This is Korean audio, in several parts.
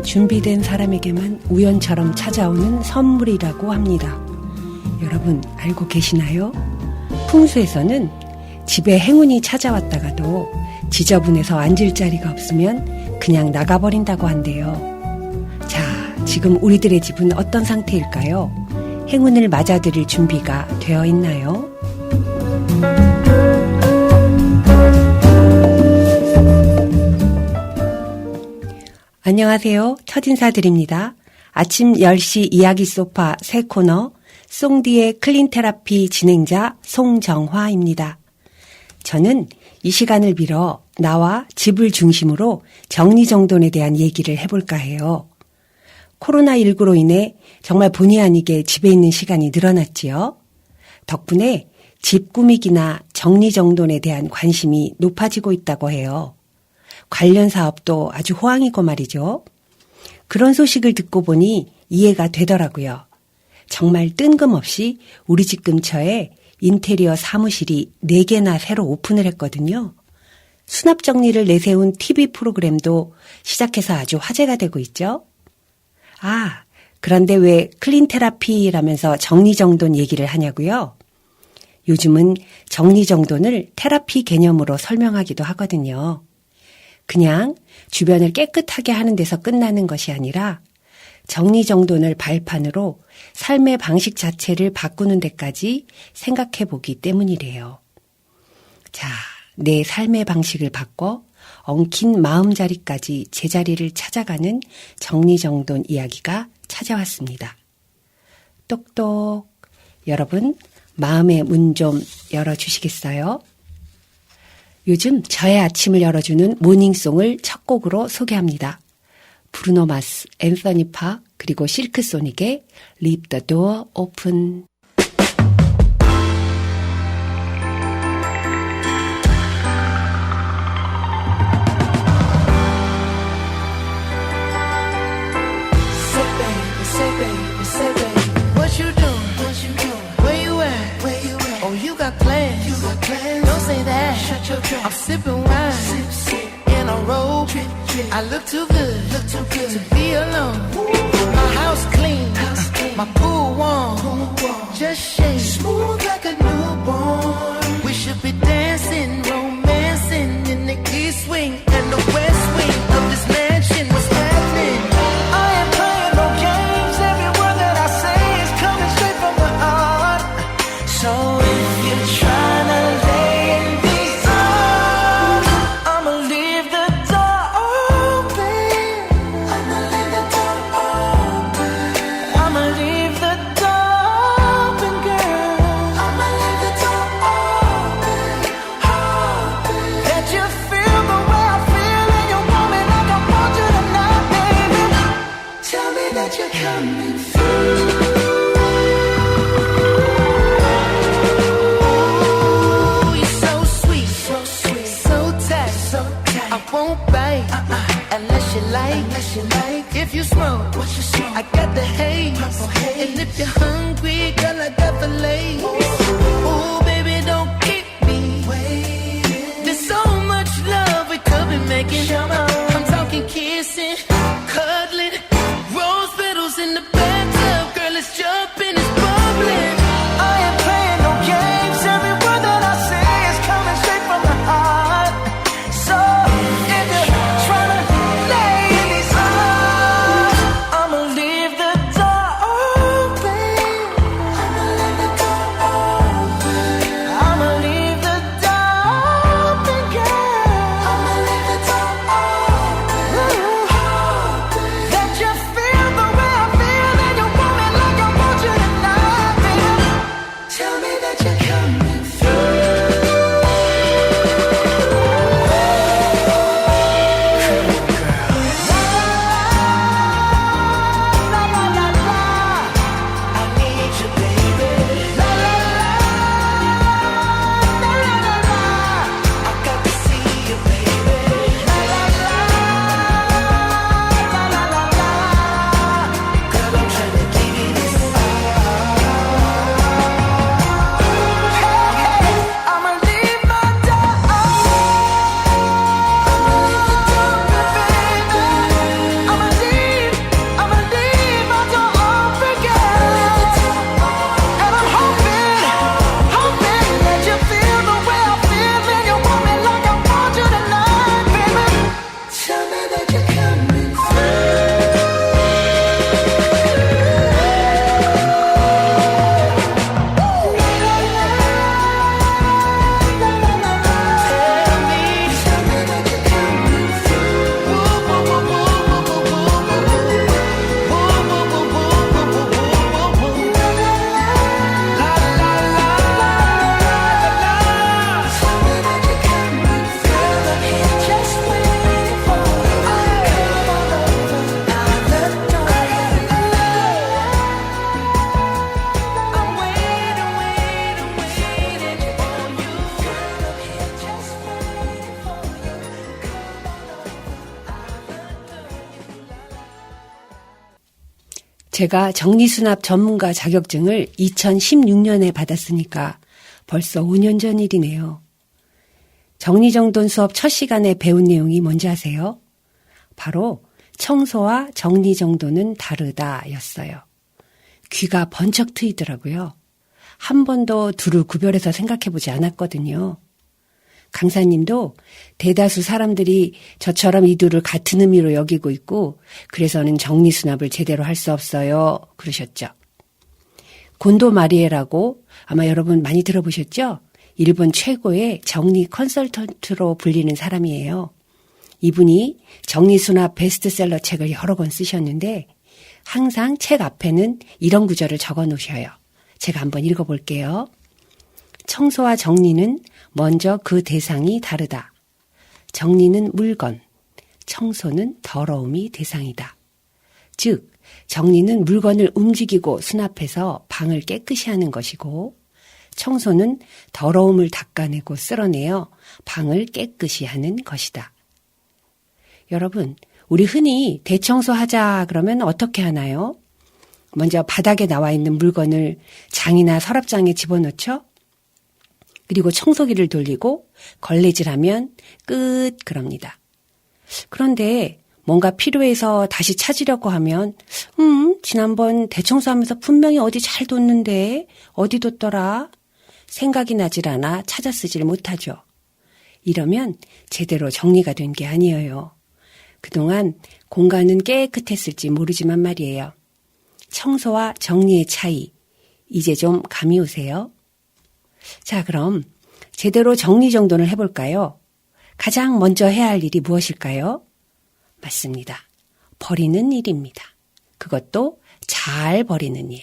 준비된 사람에게만 우연처럼 찾아오는 선물이라고 합니다. 여러분 알고 계시나요? 풍수에서는 집에 행운이 찾아왔다가도 지저분해서 앉을 자리가 없으면 그냥 나가버린다고 한대요. 자, 지금 우리들의 집은 어떤 상태일까요? 행운을 맞아들일 준비가 되어 있나요? 안녕하세요. 첫인사드립니다. 아침 10시 이야기 소파 새 코너 송디의 클린테라피 진행자 송정화입니다. 저는 이 시간을 빌어 나와 집을 중심으로 정리정돈에 대한 얘기를 해볼까 해요. 코로나19로 인해 정말 본의 아니게 집에 있는 시간이 늘어났지요. 덕분에 집 꾸미기나 정리정돈에 대한 관심이 높아지고 있다고 해요. 관련 사업도 아주 호황이고 말이죠. 그런 소식을 듣고 보니 이해가 되더라고요. 정말 뜬금없이 우리 집 근처에 인테리어 사무실이 4개나 새로 오픈을 했거든요. 수납 정리를 내세운 TV 프로그램도 시작해서 아주 화제가 되고 있죠. 아, 그런데 왜 클린테라피라면서 정리정돈 얘기를 하냐고요? 요즘은 정리정돈을 테라피 개념으로 설명하기도 하거든요. 그냥 주변을 깨끗하게 하는 데서 끝나는 것이 아니라 정리정돈을 발판으로 삶의 방식 자체를 바꾸는 데까지 생각해 보기 때문이래요. 자, 내 삶의 방식을 바꿔 엉킨 마음자리까지 제자리를 찾아가는 정리정돈 이야기가 찾아왔습니다. 똑똑, 여러분 마음의 문 좀 열어주시겠어요? 요즘 저의 아침을 열어주는 모닝송을 첫 곡으로 소개합니다. 브루노 마스, 앤서니 팍, 그리고 실크소닉의 Leave the Door Open. I'm sipping wine in a robe. I look too good to be alone. My house clean, my pool warm. Just shake smooth like a newborn. We should be dancing, romancing in the east wing and the west wing of this mansion. What's happening? I ain't playing no games. Every word that I say is coming straight from the heart. So if you're trying to lay in these arms, I'ma leave the door open. I'ma leave the door open. I'ma leave the door open, girl. 제가 정리수납 전문가 자격증을 2016년에 받았으니까 벌써 5년 전 일이네요. 정리정돈 수업 첫 시간에 배운 내용이 뭔지 아세요? 바로 청소와 정리정돈은 다르다 였어요. 귀가 번쩍 트이더라고요. 한 번도 둘을 구별해서 생각해보지 않았거든요. 강사님도 대다수 사람들이 저처럼 이 둘을 같은 의미로 여기고 있고 그래서는 정리수납을 제대로 할 수 없어요. 그러셨죠. 곤도 마리에라고 아마 여러분 많이 들어보셨죠? 일본 최고의 정리 컨설턴트로 불리는 사람이에요. 이분이 정리수납 베스트셀러 책을 여러 권 쓰셨는데 항상 책 앞에는 이런 구절을 적어 놓으셔요. 제가 한번 읽어볼게요. 청소와 정리는 먼저 그 대상이 다르다. 정리는 물건, 청소는 더러움이 대상이다. 즉, 정리는 물건을 움직이고 수납해서 방을 깨끗이 하는 것이고 청소는 더러움을 닦아내고 쓸어내어 방을 깨끗이 하는 것이다. 여러분, 우리 흔히 대청소하자 그러면 어떻게 하나요? 먼저 바닥에 나와 있는 물건을 장이나 서랍장에 집어넣죠? 그리고 청소기를 돌리고 걸레질하면 끝 그럽니다. 그런데 뭔가 필요해서 다시 찾으려고 하면 지난번 대청소하면서 분명히 어디 잘 뒀는데 어디 뒀더라? 생각이 나질 않아 찾아 쓰질 못하죠. 이러면 제대로 정리가 된 게 아니에요. 그동안 공간은 깨끗했을지 모르지만 말이에요. 청소와 정리의 차이, 이제 좀 감이 오세요? 자, 그럼 제대로 정리정돈을 해볼까요? 가장 먼저 해야 할 일이 무엇일까요? 맞습니다. 버리는 일입니다. 그것도 잘 버리는 일.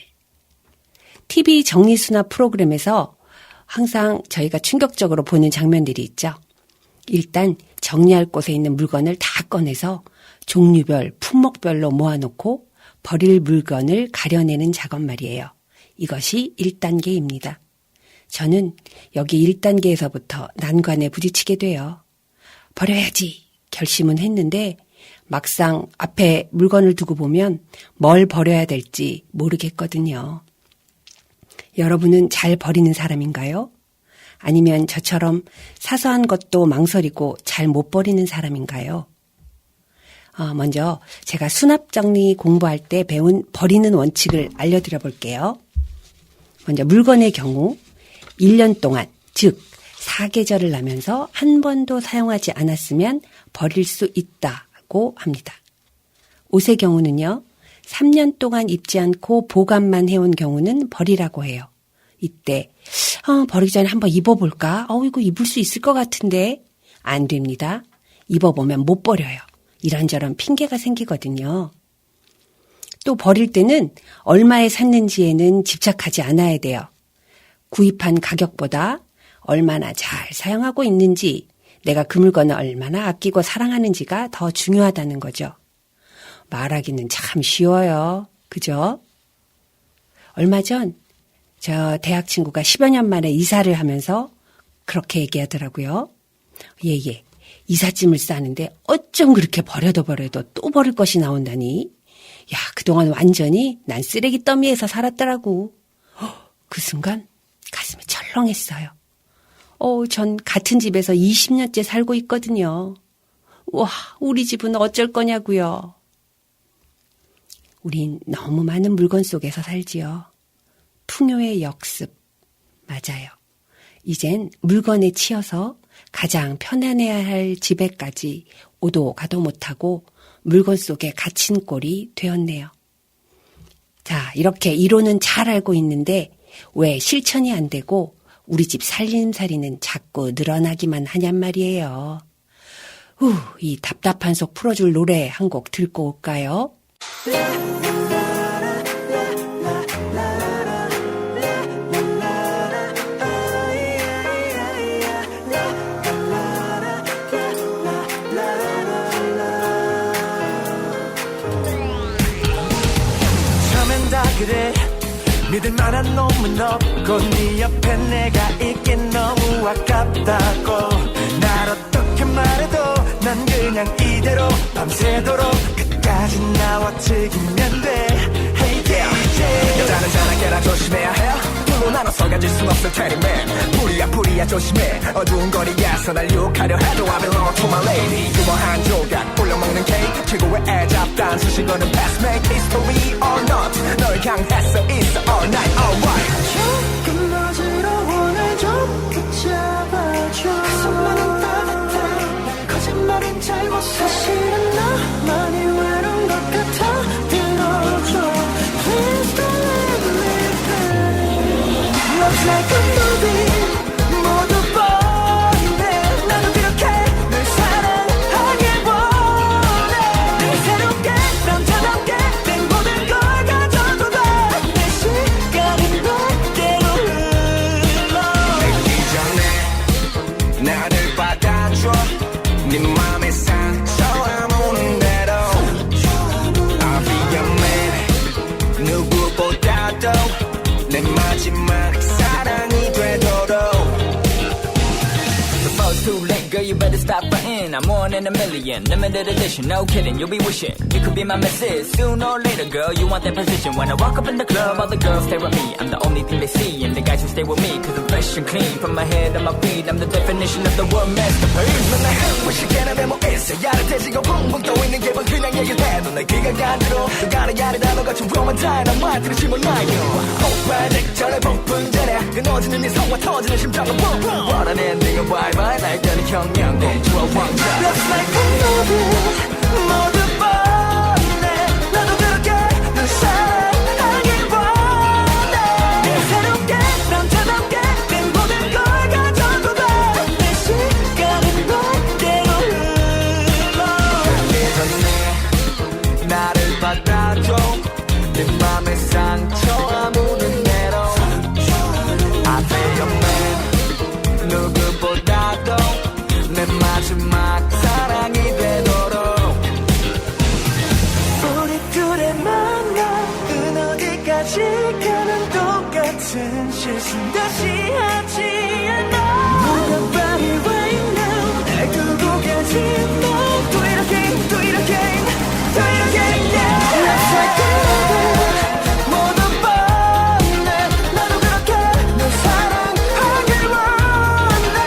TV 정리수납 프로그램에서 항상 저희가 충격적으로 보는 장면들이 있죠. 일단 정리할 곳에 있는 물건을 다 꺼내서 종류별, 품목별로 모아놓고 버릴 물건을 가려내는 작업 말이에요. 이것이 1단계입니다. 저는 여기 1단계에서부터 난관에 부딪히게 돼요. 버려야지 결심은 했는데 막상 앞에 물건을 두고 보면 뭘 버려야 될지 모르겠거든요. 여러분은 잘 버리는 사람인가요? 아니면 저처럼 사소한 것도 망설이고 잘 못 버리는 사람인가요? 먼저 제가 수납정리 공부할 때 배운 버리는 원칙을 알려드려 볼게요. 먼저 물건의 경우 1년 동안, 즉 4계절을 나면서 한 번도 사용하지 않았으면 버릴 수 있다고 합니다. 옷의 경우는요. 3년 동안 입지 않고 보관만 해온 경우는 버리라고 해요. 이때 버리기 전에 한번 입어볼까? 이거 입을 수 있을 것 같은데. 안 됩니다. 입어보면 못 버려요. 이런저런 핑계가 생기거든요. 또 버릴 때는 얼마에 샀는지에는 집착하지 않아야 돼요. 구입한 가격보다 얼마나 잘 사용하고 있는지, 내가 그 물건을 얼마나 아끼고 사랑하는지가 더 중요하다는 거죠. 말하기는 참 쉬워요. 그죠? 얼마 전 저 대학 친구가 10여 년 만에 이사를 하면서 그렇게 얘기하더라고요. 예. 이삿짐을 싸는데 어쩜 그렇게 버려도 또 버릴 것이 나온다니. 야, 그동안 완전히 난 쓰레기 더미에서 살았더라고. 그 순간 가슴이 철렁했어요. 전 같은 집에서 20년째 살고 있거든요. 와, 우리 집은 어쩔 거냐고요. 우린 너무 많은 물건 속에서 살지요. 풍요의 역습. 맞아요. 이젠 물건에 치여서 가장 편안해야 할 집에까지 오도 가도 못하고 물건 속에 갇힌 꼴이 되었네요. 자, 이렇게 이론은 잘 알고 있는데 왜 실천이 안 되고 우리 집 살림살이는 자꾸 늘어나기만 하냔 말이에요. 이 답답한 속 풀어줄 노래 한 곡 듣고 올까요? 그래 믿을 만한 놈은 없고 네 옆에 내가 있긴 너무 아깝다고 날 어떻게 말해도 난 그냥 이대로 밤새도록 끝까지 나와 즐기면 돼 Hey 여자는 자나깨나 조심해야 해 둘로 나눠서 가질 순 없을 테니 man 불이야 조심해 어두운 거리에서 날 유혹하려 해도 I belong to my lady 유머한 조각 올려먹는 케이크 최고의 애잡단 수식어는 past make history or not 널 향해서 있어 all night alright 조금 어지러워 날 좀 붙잡아줘 가슴만은 따뜻해 거짓말은 잘못 사실은 나만이 외로운 것 같아 들어줘 Please don't leave me babe Looks like a movie 모두 뻔해 나도 그렇게 널 사랑하길 원해 새롭게 남자답게 된 모든 걸 가져도 돼내 시간은 너대로 흘러 늦기 전에 나를 받아줘 네 맘의 상처 아무는 대로 I'll be your man 누구보다도 내 마지막 사랑이 되도록 Before it's too late, girl, you better stop frontin'. I'm one in a million, limited edition, no kidding. You'll be wishing it could be my missus. Sooner or later, girl, you want that position. When I walk up in the club, all the girls stare at me. I'm the only thing they see, and the guys who stay with me, cause I'm fresh and clean. From my head to my feet, I'm the definition of the word masterpiece. 맨날 무식해나 메모했어 야릇해지고 붕붕 떠있는 기분 그냥 얘기해도 내 귀가 가도록 또 가는 야리 단어같이 로맨타인 한 말들을 심어놔요 폭발 직전에 폭풍전에 끊어지는 네 성과 터지는 심장은 뿡뿡 원하는 엔딩은 바이바이 날 때는 형량공주와 왕자 Looks like a movie 모두 뻔해 나도 그렇게 널 사랑하길 원해 새롭게 남자답게 된 모든 걸 가져도 돼내 시간은 너대로 흘러 예전에 나를 받아줘 내 맘의 상처 아무는 대로 I feel your man 누구보다도 내 마지막 사랑이 되도록 우리 둘의 만남은 어디까지 가는 똑같은 실수 다시 하지 않아 Move your body right now 날 두고 가지 마 Do it again, do it again, do it again, yeah Looks like a movie 모두 뻔해 나도 그렇게 널 사랑하길 원해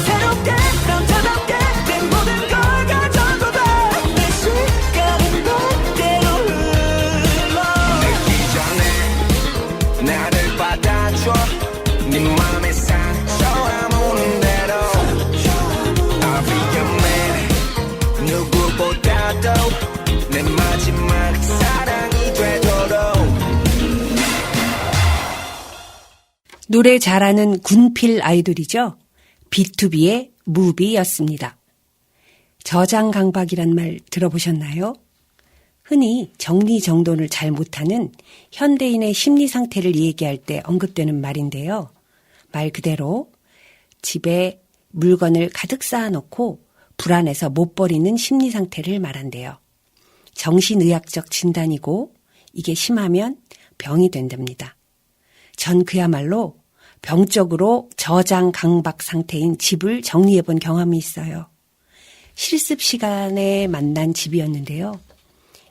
새롭게 남자답게 된 모든 걸 가져도 돼내 시간은 너대로 흘러 늦기 전에 나를 받아줘 네 맘의 상처 아무는 대로 I'll be your man 누구보다도 내 마지막 사랑이 되도록 노래 잘하는 군필 아이돌이죠. B2B의 무비였습니다. 저장강박이란 말 들어보셨나요? 흔히 정리정돈을 잘 못하는 현대인의 심리 상태를 얘기할 때 언급되는 말인데요. 말 그대로 집에 물건을 가득 쌓아놓고 불안해서 못 버리는 심리 상태를 말한대요. 정신의학적 진단이고 이게 심하면 병이 된답니다. 전 그야말로 병적으로 저장강박 상태인 집을 정리해본 경험이 있어요. 실습 시간에 만난 집이었는데요.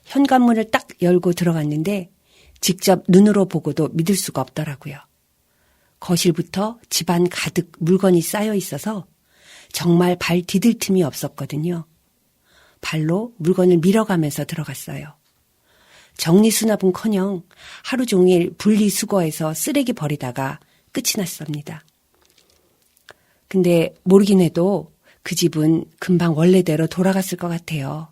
현관문을 딱 열고 들어갔는데 직접 눈으로 보고도 믿을 수가 없더라고요. 거실부터 집안 가득 물건이 쌓여 있어서 정말 발 디딜 틈이 없었거든요. 발로 물건을 밀어가면서 들어갔어요. 정리수납은커녕 하루 종일 분리수거해서 쓰레기 버리다가 끝이 났습니다. 근데 모르긴 해도 그 집은 금방 원래대로 돌아갔을 것 같아요.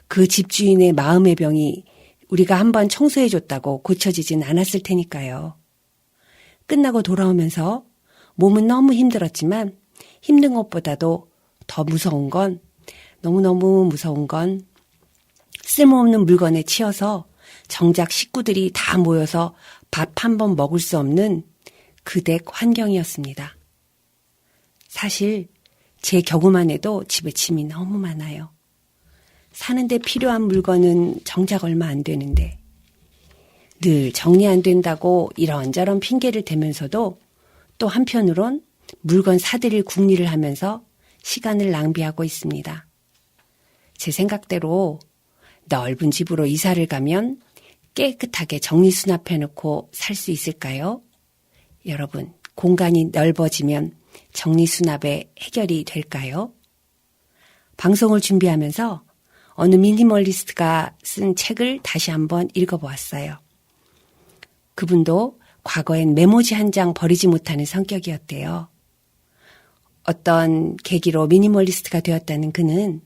그 집주인의 마음의 병이 우리가 한번 청소해줬다고 고쳐지진 않았을 테니까요. 끝나고 돌아오면서 몸은 너무 힘들었지만 힘든 것보다도 더 무서운 건 너무너무 무서운 건 쓸모없는 물건에 치여서 정작 식구들이 다 모여서 밥 한 번 먹을 수 없는 그 댁 환경이었습니다. 사실 제 경우만 해도 집에 짐이 너무 많아요. 사는데 필요한 물건은 정작 얼마 안 되는데 늘 정리 안 된다고 이런저런 핑계를 대면서도 또 한편으론 물건 사들일 궁리를 하면서 시간을 낭비하고 있습니다. 제 생각대로 넓은 집으로 이사를 가면 깨끗하게 정리수납해놓고 살 수 있을까요? 여러분, 공간이 넓어지면 정리수납의 해결이 될까요? 방송을 준비하면서 어느 미니멀리스트가 쓴 책을 다시 한번 읽어보았어요. 그분도 과거엔 메모지 한 장 버리지 못하는 성격이었대요. 어떤 계기로 미니멀리스트가 되었다는 그는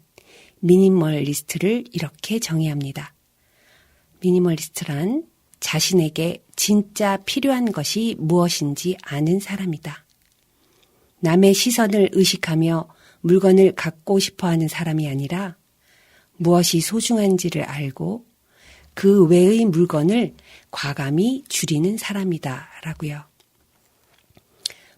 미니멀리스트를 이렇게 정의합니다. 미니멀리스트란 자신에게 진짜 필요한 것이 무엇인지 아는 사람이다. 남의 시선을 의식하며 물건을 갖고 싶어하는 사람이 아니라 무엇이 소중한지를 알고 그 외의 물건을 과감히 줄이는 사람이다 라고요.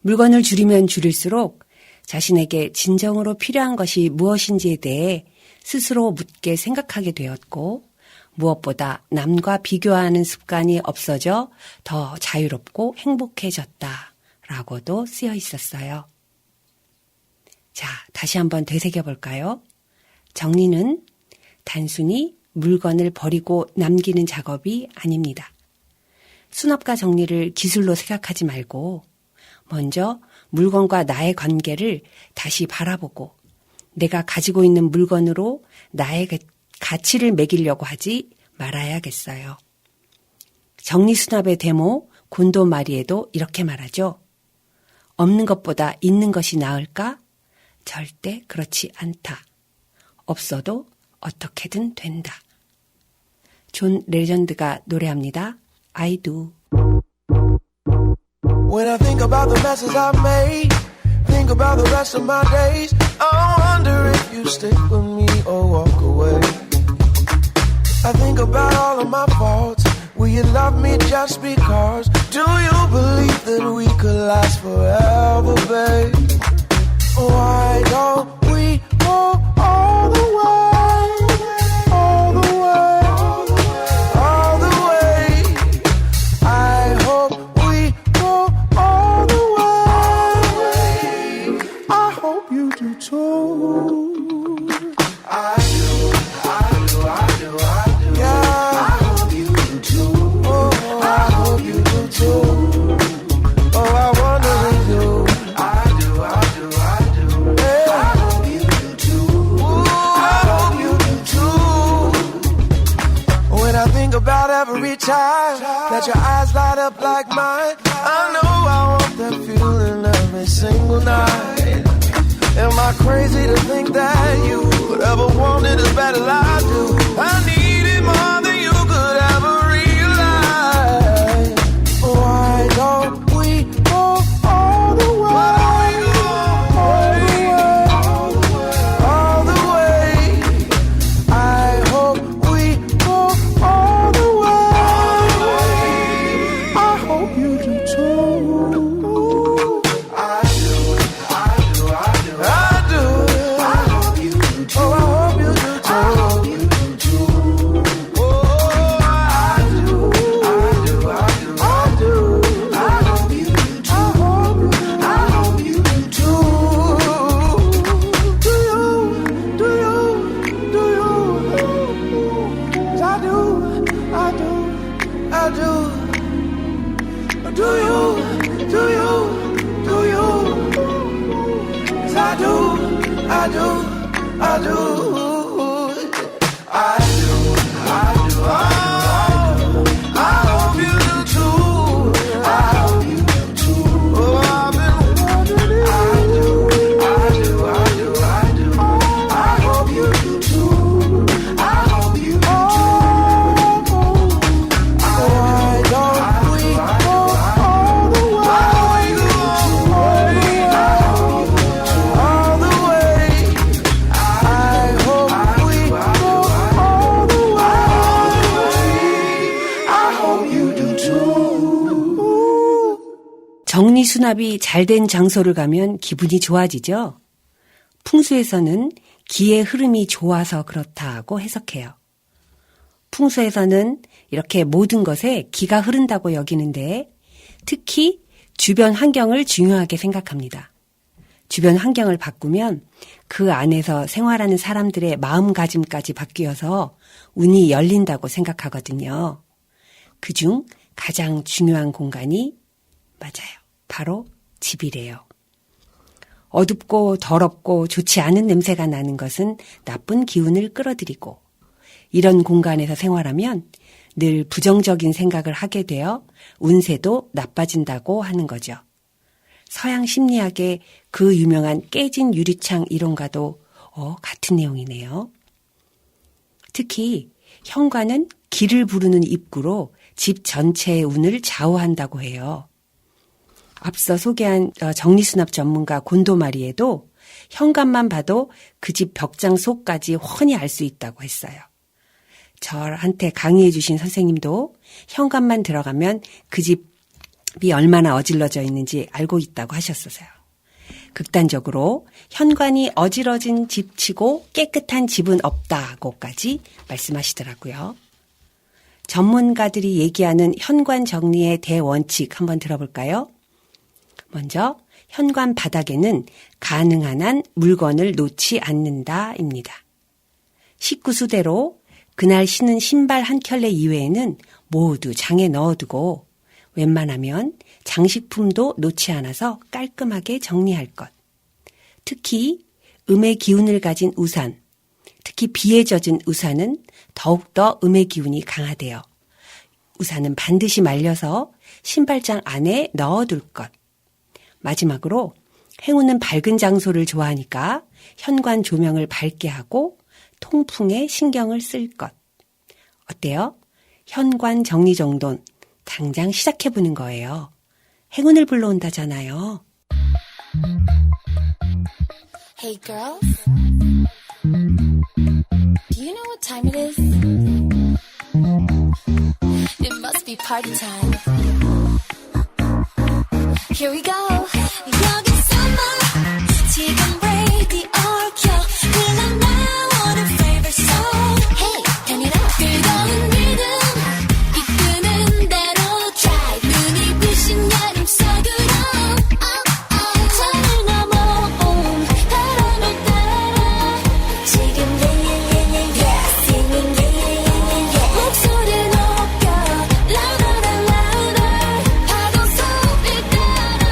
물건을 줄이면 줄일수록 자신에게 진정으로 필요한 것이 무엇인지에 대해 스스로 묻게 생각하게 되었고 무엇보다 남과 비교하는 습관이 없어져 더 자유롭고 행복해졌다라고도 쓰여 있었어요. 자, 다시 한번 되새겨볼까요? 정리는 단순히 물건을 버리고 남기는 작업이 아닙니다. 수납과 정리를 기술로 생각하지 말고 먼저 물건과 나의 관계를 다시 바라보고 내가 가지고 있는 물건으로 나의 가치를 매기려고 하지 말아야겠어요. 정리수납의 데모 곤도 마리에도 이렇게 말하죠. 없는 것보다 있는 것이 나을까? 절대 그렇지 않다. 없어도 어떻게든 된다. 존 레전드가 노래합니다. I do. When I think about the messes I've made, think about the rest of my days, I wonder if you stick with me or walk away. I think about all of my faults, will you love me just because? Do you believe that we could last forever, babe? Why don't we go all the way, all the way, all the way? I hope we go all the way. I hope you do too. I do, I do, I do, I do. Yeah, I hope you do too. Oh, I hope you do too. Oh, I wonder if you. I do, I do, I do. Yeah, I hope you do too. I hope you do too. When I think about every time that your eyes light up like mine, I know I want that feeling every single night. Am I crazy to think that you would ever want it as bad as I do? I need it more than you could ever realize. Why don't we go all the way? All the way. I hope we go all the way. I hope you do too. I do, I do, I do, I do. I hope you do too. Oh, I hope you do too. I hope you do too. Oh, I do, I do, I do, I do. I hope you do too. I hope you do too. Do you? Do you? Do you? 'Cause I do, I do, I do. Do you? Do you? Do you? 'Cause I do, I do, I do. I do, I do, I do. I hope you do too. I hope you do too. Oh, I've been wondering. I do, I do, I do, I do. I hope you do too. I hope you do too. Why don't we go all the way? All the way. I hope we go all the way. I hope you do too. 정리수납이 잘된 장소를 가면 기분이 좋아지죠. 풍수에서는 기의 흐름이 좋아서 그렇다고 해석해요. 풍수에서는 이렇게 모든 것에 기가 흐른다고 여기는데 특히 주변 환경을 중요하게 생각합니다. 주변 환경을 바꾸면 그 안에서 생활하는 사람들의 마음가짐까지 바뀌어서 운이 열린다고 생각하거든요. 그중 가장 중요한 공간이 맞아요. 바로 집이래요. 어둡고 더럽고 좋지 않은 냄새가 나는 것은 나쁜 기운을 끌어들이고 이런 공간에서 생활하면 늘 부정적인 생각을 하게 되어 운세도 나빠진다고 하는 거죠. 서양 심리학의 그 유명한 깨진 유리창 이론과도 같은 내용이네요. 특히 현관은 길을 부르는 입구로 집 전체의 운을 좌우한다고 해요. 앞서 소개한 정리수납 전문가 곤도마리에도 현관만 봐도 그 집 벽장 속까지 훤히 알 수 있다고 했어요. 저한테 강의해 주신 선생님도 현관만 들어가면 그 집이 얼마나 어질러져 있는지 알고 있다고 하셨어요. 극단적으로 현관이 어지러진 집치고 깨끗한 집은 없다고까지 말씀하시더라고요. 전문가들이 얘기하는 현관 정리의 대원칙 한번 들어볼까요? 먼저 현관 바닥에는 가능한 한 물건을 놓지 않는다입니다. 식구수대로 그날 신은 신발 한 켤레 이외에는 모두 장에 넣어두고 웬만하면 장식품도 놓지 않아서 깔끔하게 정리할 것. 특히 음의 기운을 가진 우산, 특히 비에 젖은 우산은 더욱더 음의 기운이 강하대요. 우산은 반드시 말려서 신발장 안에 넣어둘 것. 마지막으로 행운은 밝은 장소를 좋아하니까 현관 조명을 밝게 하고 통풍에 신경을 쓸 것. 어때요? 현관 정리정돈 당장 시작해보는 거예요. 행운을 불러온다잖아요. Hey girls, do you know what time it is? It must be party time. Here we go. 여기 summer, 지금 radio 켜. 그냥 나오는 favorite song. Hey, turn it up. 뜨거운 리듬, 이끄는 대로 drive. 눈이 부신 여름 속으로. 산을 넘어온 바람을 따라. 지금 yeah, singing yeah. 목소리 높여 louder and louder. 파도 소리 따라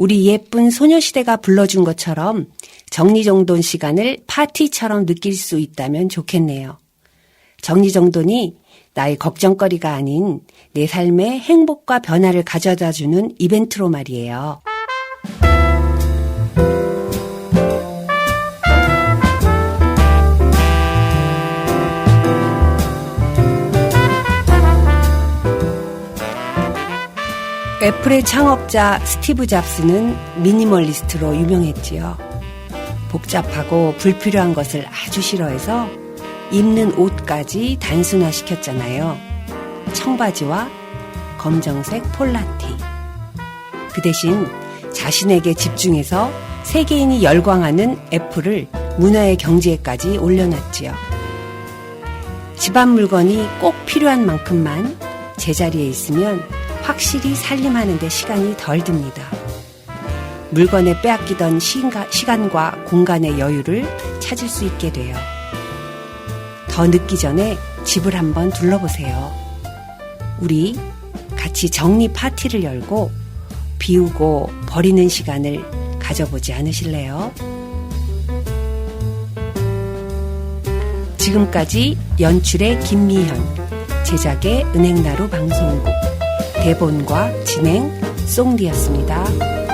우리 예쁜 소녀시대가 불러준 것처럼 정리정돈 시간을 파티처럼 느낄 수 있다면 좋겠네요. 정리정돈이 나의 걱정거리가 아닌 내 삶의 행복과 변화를 가져다주는 이벤트로 말이에요. 애플의 창업자 스티브 잡스는 미니멀리스트로 유명했지요. 복잡하고 불필요한 것을 아주 싫어해서 입는 옷까지 단순화시켰잖아요. 청바지와 검정색 폴라티. 그 대신 자신에게 집중해서 세계인이 열광하는 애플을 문화의 경지에까지 올려놨지요. 집안 물건이 꼭 필요한 만큼만 제자리에 있으면 확실히 살림하는 데 시간이 덜 듭니다. 물건에 빼앗기던 시간과 공간의 여유를 찾을 수 있게 돼요. 더 늦기 전에 집을 한번 둘러보세요. 우리 같이 정리 파티를 열고 비우고 버리는 시간을 가져보지 않으실래요? 지금까지 연출의 김미현, 제작의 은행나루 방송국, 대본과 진행 송디였습니다.